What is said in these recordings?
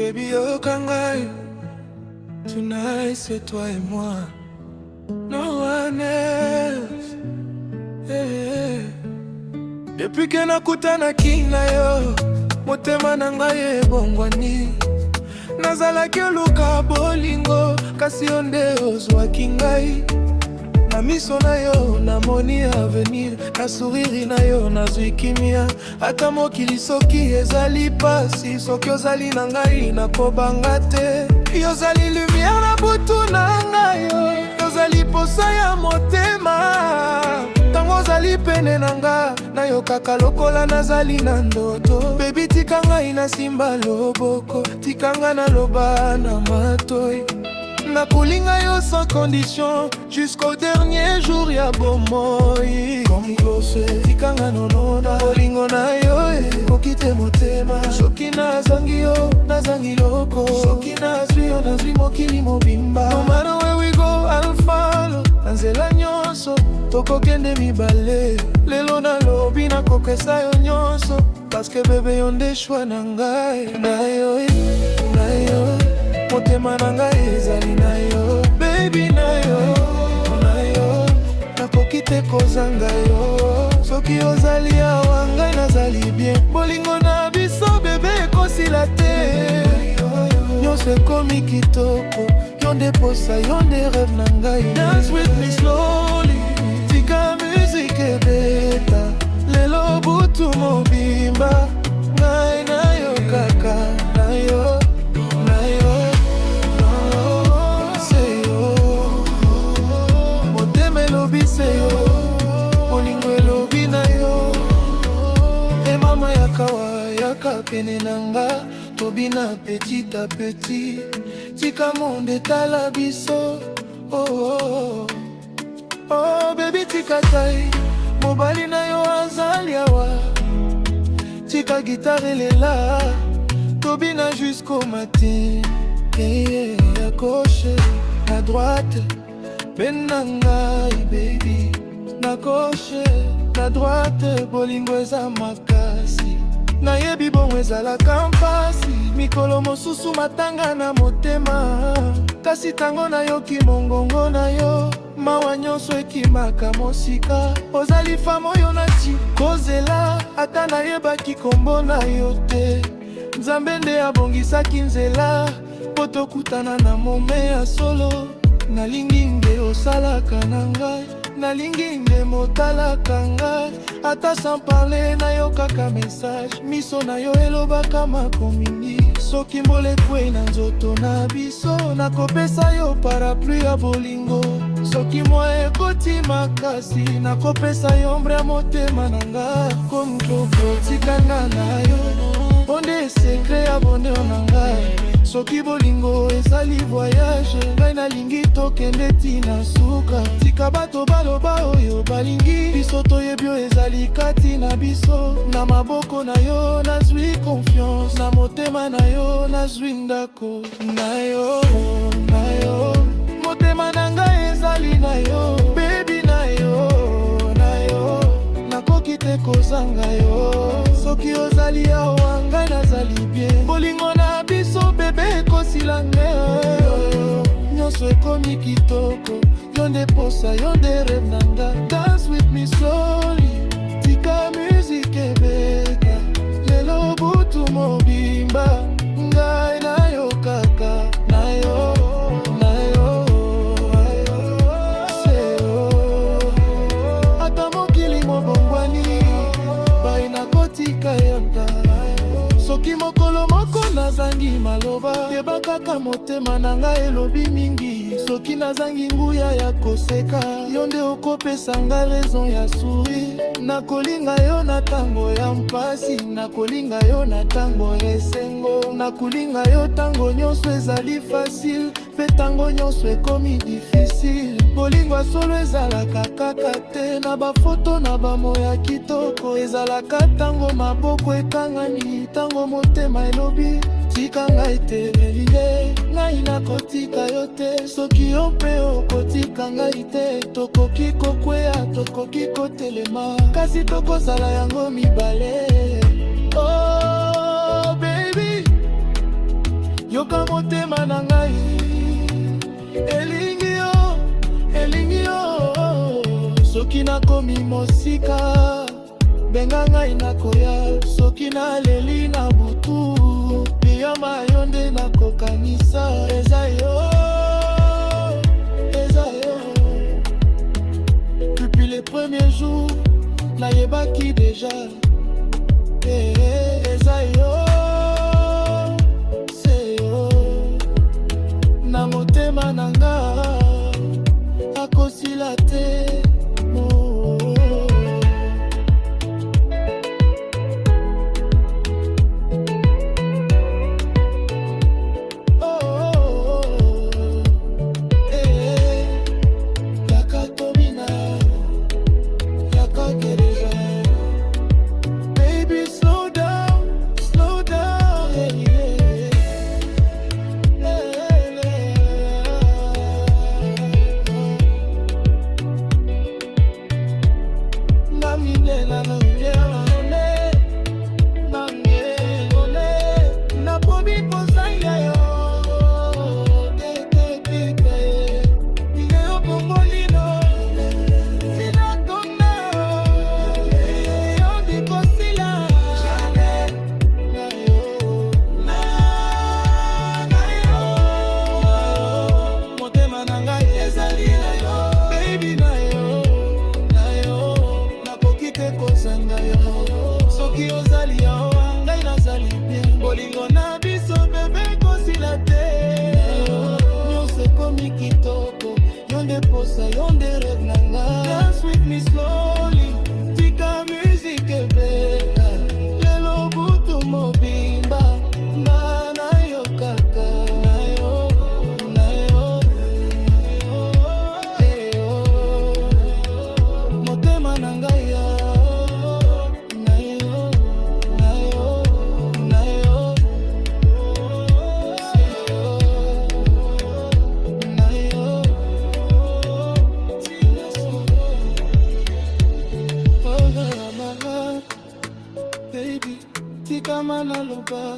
Baby, oh Kangai, tonight c'est toi et moi, no one else. Hey. Depuis que nakutana kina yo, motema na ngai ebongwani. Nazalaki oluka bolingo, kasi yo nde ozwaki ngai. Na miso na yo namoni avenir, na sourire na yo nazwi kimia. Ata mokili soki ezali pasi, soki ozali na ngai nakobanga te. Yozali lumière na butu na ngai yo, yozali posa ya motema. Tango ozali pene na nga, nayokaka lokola nazali na ndoto. Baby tika ngai na simba loboko, tika nga na loba na matoi. Nakulinga yo sans condition, jusqu'au dernier jour ya bomoi. Comme close, tikanga nonona, bolingo na yo kokite motema. Soki nazangi yo, nazangi loko. Soki nazwi yo, nazwi mokili mobimba. No matter where we go, I'll follow. Nanzela nyonso, tokokende mibale. Lelo nalobi nakopesa yo nyonso, parce que bébé yo nde choix na ngai. Na yo, na yo, motema na ngai ezali na yo. Baby na yo, nakoki te kozanga yo. Soki ozali awa ngai nazali bien. Bolingo na biso bebe ekosila te. Nyonso ekomi kitoko, yo nde posa, yo nde rêve na ngai. Dance with me slowly, tika musique ebeta. Lelo butu mobimba, ngai na yo kaka, na yo. Pene nanga, tobina petit à petit. Tika monde tala biso. Oh oh oh, oh baby tika tai, mobali na yo azali awa. Tika guitare lela, tobina jusqu'au matin. Et à gauche, à droite, benanga baby. Na gauche, na droite, bolingo eza makasi. Nayebi bongo ezalaka mpasi, mikolo mosusu matanga na motema. Kasi tango nayoki mongongo na yo, mawa nyonso ekimaka mosika. Ozali femme oyo nati kozela, ata nayebaki kombo na yo te. Nzambe nde abongisaki nzela, po tokutana na mome ya solo. Nalingi nde osalaka na ngai, nalingi nde motalaka ngai. Ata sans parler nayokaka message, miso na yo elobaka makomingi. Soki mbole kwe na nzoto na biso, nakopesa yo parapluie ya bolingo. Soki mwa ekoti makasi, nakopesa yo ombre ya motema na nga. Komukoko tikanga na yo, onde sekre ya bonheur na ngai. Soki bolingo ezali voyage, ngai nalingi tokende tina suka. Tika bato baloba oyo balingi, biso toyebi oyo ezali kati na biso. Na maboko na yo nazwi confiance, na motema na yo nazwi ndako. Na yo, na yo, motema na ngai ezali na yo. Baby na yo, na yo, nakoki te kozanga yo. Soki ozali awa ngai nazali bien. Bolingo na biso bebe ekosila ngai. Nyonso ekomi kitoko, yo nde posa, yo nde rêve na nga. Dance with me slowly, tika musique ebeta. Lelo butu mobimba, ngai na yo kaka, na yo, na yo, se yo. Ata mokili mobongwani, bai nakotika yonda. Soki mokolo moko nazangi maloba, yeba kaka motema na ngai elobi mingi. Soki nazangi nguya ya koseka, yo nde okopesa nga raison ya sourire. Nakolinga yo na tango ya mpasi, nakolinga yo na tango esengo. Nakolinga yo tango nyonso ezali facile, pe tango nyonso ekomi difficile. Bolingo solo ezalaka kaka te, na bafoto na bamoya kitoko. Ezalaka tango maboko ekangani, tango motema elobi tika ngai te belinge. Ngai nakotika yo te, soki yo mpe okotika ngai te. Tokoki kokwea, tokoki kotelema, kasi tokozala yango mibale. Oh baby, yoka motema na ngai, elingi yo, elingi yo. Soki nakomi mosika, benga ngai nakoya. Soki naleli na butu, biyama yo nde nakokanisa. Eza yo, eza yo. Depuis les premiers jours, nayebaki déjà. Eza yo, c'est yo. Na motema nanga, akosila te. Soki ozali ya ngai nazali bien, bolingo na biso bebe kosila te. Nyonso ekomi kitoko, yo nde posa, yo nde rêve na nga. Dance with me slowly, tika musique ebeka. Lelo butu mobimba, mba na yo kaka. Na yo, na yo, motema na ngai ya. Baby, tikama naloba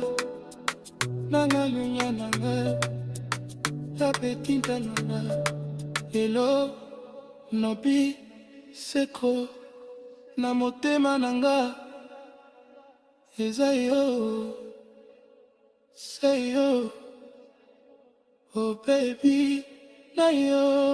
nanga lunya nanga tapetinta nanga elo nobi seko na motema nanga eza yo, say yo, oh baby na yo.